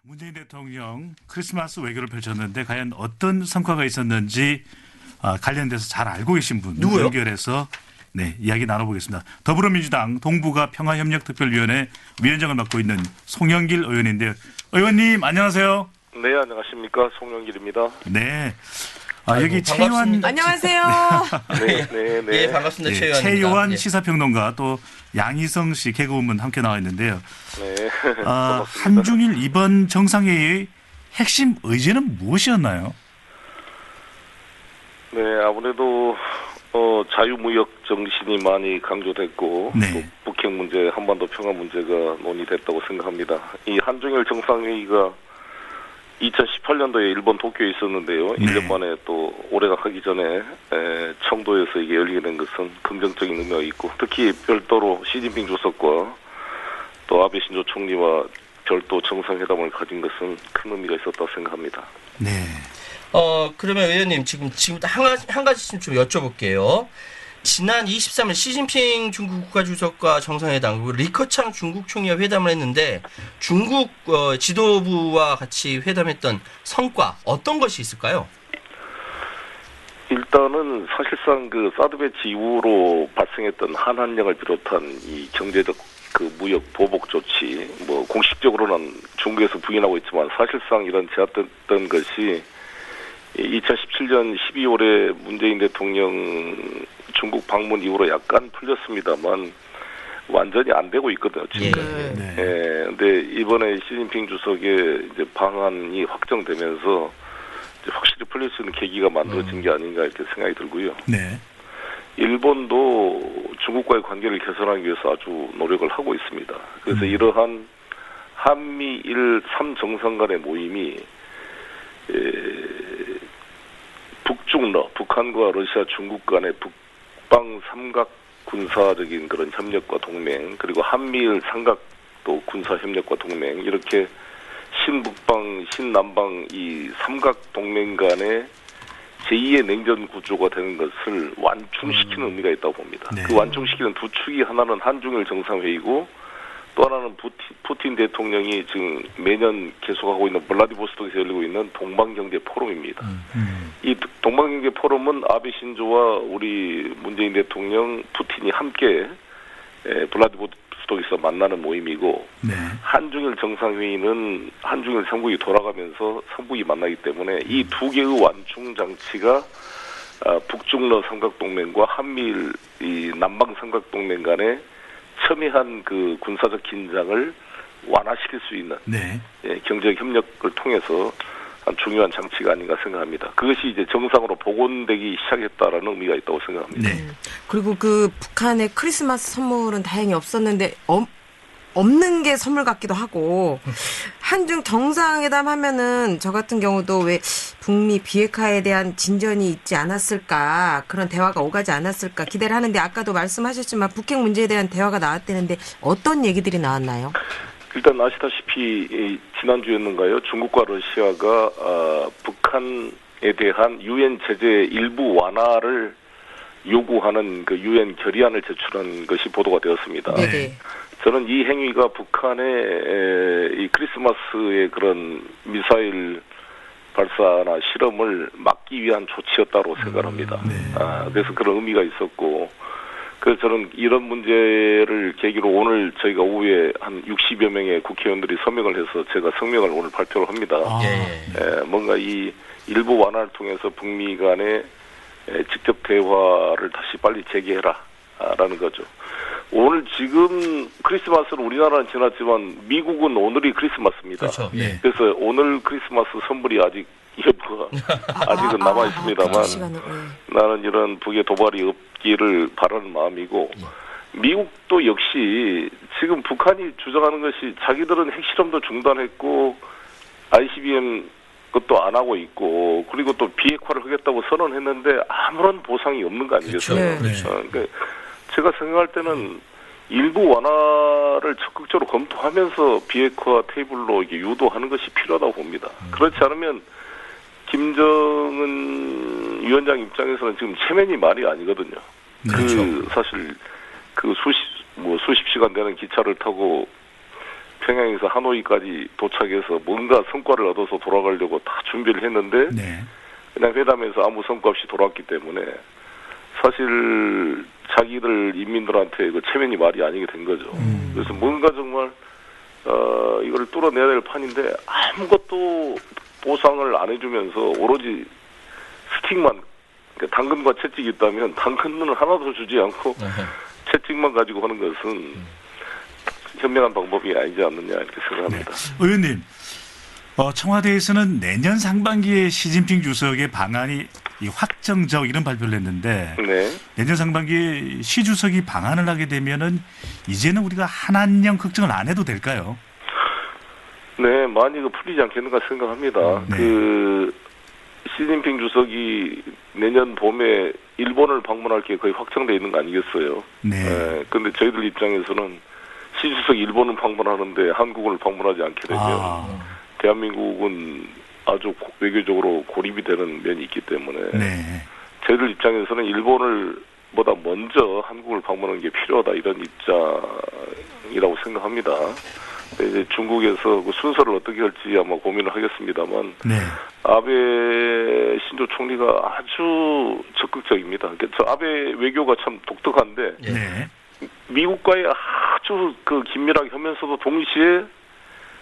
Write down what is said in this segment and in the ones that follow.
문재인 대통령 크리스마스 외교를 펼쳤는데 과연 어떤 성과가 있었는지 관련돼서 잘 알고 계신 분 누구요? 연결해서 이야기 나눠보겠습니다. 더불어민주당 동북아 평화협력특별위원회 위원장을 맡고 있는 송영길 의원인데요. 의원님 안녕하세요. 네, 안녕하십니까. 송영길입니다. 네. 아이고, 여기 최요한 안녕하세요. 네. 예, 반갑습니다. 최요한입니다. 최요한 예. 시사평론가 또 양희성 씨 개그우먼 함께 나와 있는데요. 네. 한중일 이번 정상회의의 핵심 의제는 무엇이었나요? 네, 아무래도 자유무역 정신이 많이 강조됐고 네. 또 북핵 문제, 한반도 평화 문제가 논의됐다고 생각합니다. 이 한중일 정상회의가 2018년도에 일본 도쿄에 있었는데요. 네. 1년 만에 또 올해가 하기 전에 청도에서 이게 열리게 된 것은 긍정적인 의미가 있고, 특히 별도로 시진핑 주석과 또 아베 신조 총리와 별도 정상회담을 가진 것은 큰 의미가 있었다고 생각합니다. 네. 그러면 의원님 지금 한 가지 좀 여쭤볼게요. 지난 23일 시진핑 중국 국가주석과 정상회담 그리고 리커창 중국 총리와 회담을 했는데 중국 지도부와 같이 회담했던 성과 어떤 것이 있을까요? 일단은 사실상 그 사드 배치 이후로 발생했던 한한령을 비롯한 이 경제적 그 무역 보복 조치, 뭐 공식적으로는 중국에서 부인하고 있지만 사실상 이런 제압됐던 것이 2017년 12월에 문재인 대통령 중국 방문 이후로 약간 풀렸습니다만 완전히 안 되고 있거든요. 지금까지. 네. 근데 이번에 시진핑 주석의 이제 방안이 확정되면서 이제 확실히 풀릴 수 있는 계기가 만들어진 게 아닌가 이렇게 생각이 들고요. 네. 일본도 중국과의 관계를 개선하기 위해서 아주 노력을 하고 있습니다. 그래서 이러한 한미일 3정상 간의 모임이 북중러, 북한과 러시아, 중국 간의 북방 삼각 군사적인 그런 협력과 동맹, 그리고 한미일 삼각 또 군사 협력과 동맹, 이렇게 신북방, 신남방 이 삼각 동맹 간의 제2의 냉전 구조가 되는 것을 완충시키는 의미가 있다고 봅니다. 네. 그 완충시키는 두 축이 하나는 한중일 정상회의고 또 하나는 푸틴 대통령이 지금 매년 계속하고 있는 블라디보스톡에서 열리고 있는 동방경제 포럼입니다. 이 동방경제 포럼은 아베 신조와 우리 문재인 대통령, 푸틴이 함께 블라디보스톡에서 만나는 모임이고 네. 한중일 정상회의는 한중일 삼국이 돌아가면서 삼국이 만나기 때문에 이 두 개의 완충 장치가 북중러 삼각동맹과 한미일 이 남방 삼각동맹 간의 첨예한 그 군사적 긴장을 완화시킬 수 있는 네. 경제적 협력을 통해서 중요한 장치가 아닌가 생각합니다. 그것이 이제 정상으로 복원되기 시작했다라는 의미가 있다고 생각합니다. 네. 그리고 그 북한의 크리스마스 선물은 다행히 없었는데 없는 게 선물 같기도 하고 한중 정상회담 하면은 저 같은 경우도 왜 북미 비핵화에 대한 진전이 있지 않았을까, 그런 대화가 오가지 않았을까 기대를 하는데 아까도 말씀하셨지만 북핵 문제에 대한 대화가 나왔다는데 어떤 얘기들이 나왔나요? 일단 아시다시피 지난주였는가요? 중국과 러시아가 북한에 대한 유엔 제재 일부 완화를 요구하는 그 유엔 결의안을 제출한 것이 보도가 되었습니다. 네네. 저는 이 행위가 북한의 이 크리스마스의 그런 미사일 발사나 실험을 막기 위한 조치였다고 생각합니다. 네. 그래서 그런 의미가 있었고, 그래서 저는 이런 문제를 계기로 오늘 저희가 오후에 한 60여 명의 국회의원들이 서명을 해서 제가 성명을 오늘 발표를 합니다. 뭔가 이 일부 완화를 통해서 북미 간의 직접 대화를 다시 빨리 재개해라라는 거죠. 오늘 지금 크리스마스는 우리나라는 지났지만 미국은 오늘이 크리스마스입니다. 그렇죠. 네. 그래서 오늘 크리스마스 선물이 아직 여부가 아직은 남아 있습니다만 나는 이런 북의 도발이 없기를 바라는 마음이고, 미국도 역시 지금 북한이 주장하는 것이 자기들은 핵실험도 중단했고 ICBM 것도 안 하고 있고 그리고 또 비핵화를 하겠다고 선언했는데 아무런 보상이 없는 거 아니겠어요? 그렇죠. 그러니까 제가 생각할 때는 일부 완화를 적극적으로 검토하면서 비핵화 테이블로 이게 유도하는 것이 필요하다고 봅니다. 그렇지 않으면 김정은 위원장 입장에서는 지금 체면이 말이 아니거든요. 그렇죠. 사실 그 수십 시간 되는 기차를 타고 평양에서 하노이까지 도착해서 뭔가 성과를 얻어서 돌아가려고 다 준비를 했는데 네. 그냥 회담에서 아무 성과 없이 돌아왔기 때문에 사실 자기들 인민들한테 그 체면이 말이 아니게 된 거죠. 그래서 뭔가 정말 이걸 뚫어내야 될 판인데 아무것도 보상을 안 해주면서 오로지 스틱만, 그러니까 당근과 채찍이 있다면 당근은 하나도 주지 않고 채찍만 가지고 하는 것은 현명한 방법이 아니지 않느냐 이렇게 생각합니다. 네. 의원님, 청와대에서는 내년 상반기에 시진핑 주석의 방한이 확정적 이런 발표를 했는데 네. 내년 상반기에 시 주석이 방한을 하게 되면은 이제는 우리가 한한령 걱정을 안 해도 될까요? 네, 많이 풀리지 않겠는가 생각합니다. 네. 그 시진핑 주석이 내년 봄에 일본을 방문할 게 거의 확정돼 있는 거 아니겠어요? 네. 근데 저희들 입장에서는 시 주석이 일본을 방문하는데 한국을 방문하지 않게 되면 대한민국은 아주 외교적으로 고립이 되는 면이 있기 때문에 네. 저희들 입장에서는 일본을 보다 먼저 한국을 방문하는 게 필요하다 이런 입장이라고 생각합니다. 이제 중국에서 그 순서를 어떻게 할지 아마 고민을 하겠습니다만 네. 아베 신조 총리가 아주 적극적입니다. 그러니까 저 아베 외교가 참 독특한데 네. 미국과의 아주 그 긴밀하게 하면서도 동시에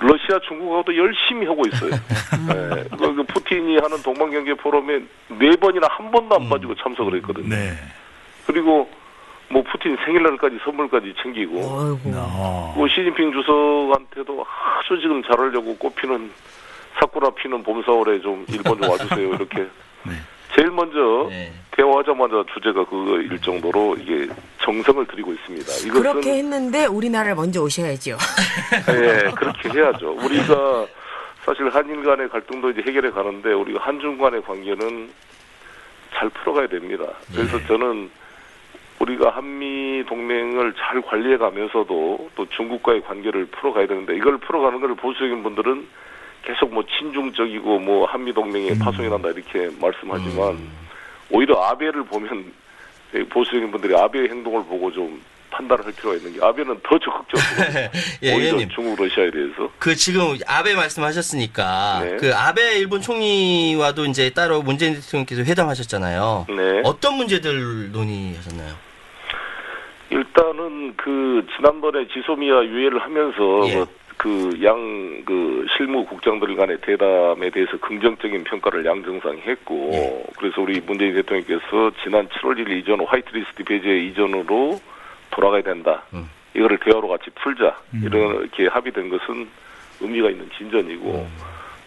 러시아, 중국하고도 열심히 하고 있어요. 네. 그 푸틴이 하는 동방경제 포럼에 4번이나 한 번도 안 빠지고 참석을 했거든요. 네. 그리고 뭐 푸틴 생일날까지 선물까지 챙기고, 뭐 시진핑 주석한테도 아주 지금 잘하려고 꽃피는 사쿠라 피는 봄, 4월에 좀 일본 좀 와주세요 이렇게. 네. 제일 먼저 대화하자마자 주제가 그거일 정도로 이게 정성을 들이고 있습니다. 이것은 그렇게 했는데 우리나라를 먼저 오셔야죠. 네, 그렇게 해야죠. 우리가 사실 한일 간의 갈등도 이제 해결해 가는데 우리가 한중 간의 관계는 잘 풀어가야 됩니다. 그래서 저는 우리가 한미 동맹을 잘 관리해 가면서도 또 중국과의 관계를 풀어가야 되는데 이걸 풀어가는 걸 보수적인 분들은 계속 뭐 친중적이고 뭐 한미 동맹에 파손이 난다 이렇게 말씀하지만 오히려 아베를 보면 보수적인 분들이 아베의 행동을 보고 좀 판단을 할 필요가 있는 게 아베는 더 적극적으로 예, 오히려 의원님. 중국 러시아에 대해서 그 지금 아베 말씀하셨으니까 네. 그 아베 일본 총리와도 이제 따로 문재인 대통령께서 회담하셨잖아요. 네. 어떤 문제들 논의하셨나요? 일단은 그 지난번에 지소미아 유예를 하면서 그 실무국장들 간의 대담에 대해서 긍정적인 평가를 양 정상이 했고 그래서 우리 문재인 대통령께서 지난 7월 1일 이전 화이트리스트 배제 이전으로 돌아가야 된다. 이거를 대화로 같이 풀자. 이렇게 합의된 것은 의미가 있는 진전이고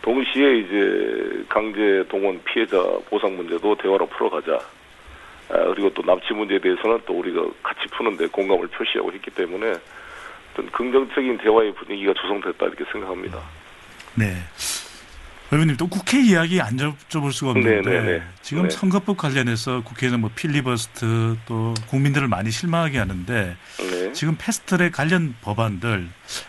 동시에 이제 강제 동원 피해자 보상 문제도 대화로 풀어가자. 그리고 또 납치 문제에 대해서는 또 우리가 같이 푸는데 공감을 표시하고 했기 때문에 어떤 긍정적인 대화의 분위기가 조성됐다 이렇게 생각합니다. 네. 의원님 또 국회 이야기 안 여쭤볼 수가 없는데 지금 선거법 관련해서 국회에는 뭐 필리버스트 또 국민들을 많이 실망하게 하는데 지금 패스트트랙 관련 법안들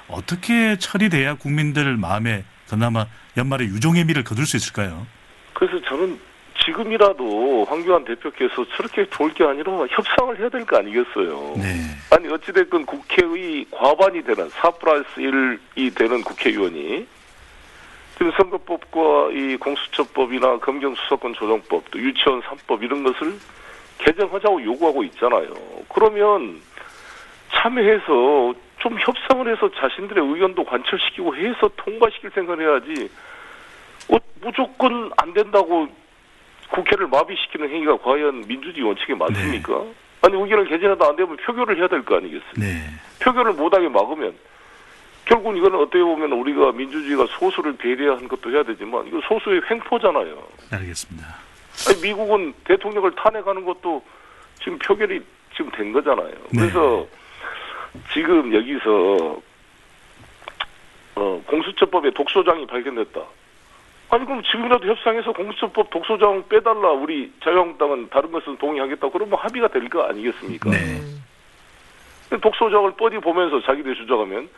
어떻게 처리돼야 국민들 마음에 그나마 연말에 유종의 미를 거둘 수 있을까요? 그래서 저는 지금이라도 황교안 대표께서 저렇게 좋을 게 아니라 협상을 해야 될 거 아니겠어요. 네. 아니 어찌됐건 국회의 과반이 되는 4+1이 되는 국회의원이 지금 선거법과 이 공수처법이나 검경수사권 조정법, 또 유치원 3법 이런 것을 개정하자고 요구하고 있잖아요. 그러면 참여해서 좀 협상을 해서 자신들의 의견도 관철시키고 해서 통과시킬 생각을 해야지 무조건 안 된다고 국회를 마비시키는 행위가 과연 민주주의 원칙에 맞습니까? 네. 아니 의견을 개진해도 안 되면 표결을 해야 될 거 아니겠어요? 네. 표결을 못하게 막으면 결국은 이거는 어떻게 보면 우리가 민주주의가 소수를 배려한 것도 해야 되지만 이거 소수의 횡포잖아요. 알겠습니다. 아니 미국은 대통령을 탄핵하는 것도 지금 표결이 지금 된 거잖아요. 그래서 지금 여기서 공수처법에 독소장이 발견됐다. 아니 그럼 지금이라도 협상해서 공수처법 독소장 빼달라. 우리 자유한국당은 다른 것은 동의하겠다. 그러면 합의가 될 거 아니겠습니까? 네. 독소장을 뻔히 보면서 자기들이 주장하면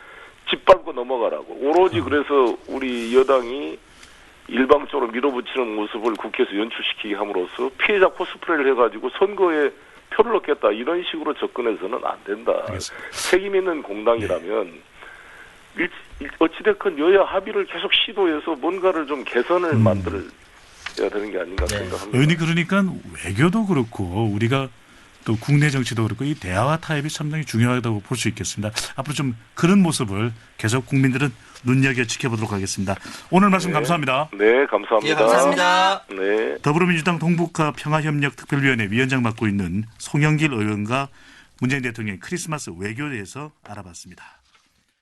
짓밟고 넘어가라고. 오로지 그래서 우리 여당이 일방적으로 밀어붙이는 모습을 국회에서 연출시키게 함으로써 피해자 코스프레를 해가지고 선거에 표를 얻겠다. 이런 식으로 접근해서는 안 된다. 알겠습니다. 책임 있는 공당이라면 어찌됐건 여야 합의를 계속 시도해서 뭔가를 좀 개선을 만들어야 되는 게 아닌가 생각합니다. 의원님 그러니까 외교도 그렇고 우리가 또 국내 정치도 그렇고 이 대화와 타협이 상당히 중요하다고 볼 수 있겠습니다. 앞으로 좀 그런 모습을 계속 국민들은 눈여겨 지켜보도록 하겠습니다. 오늘 말씀 감사합니다. 네, 감사합니다. 예, 감사합니다. 네. 더불어민주당 동북아 평화협력특별위원회 위원장 맡고 있는 송영길 의원과 문재인 대통령의 크리스마스 외교에 대해서 알아봤습니다.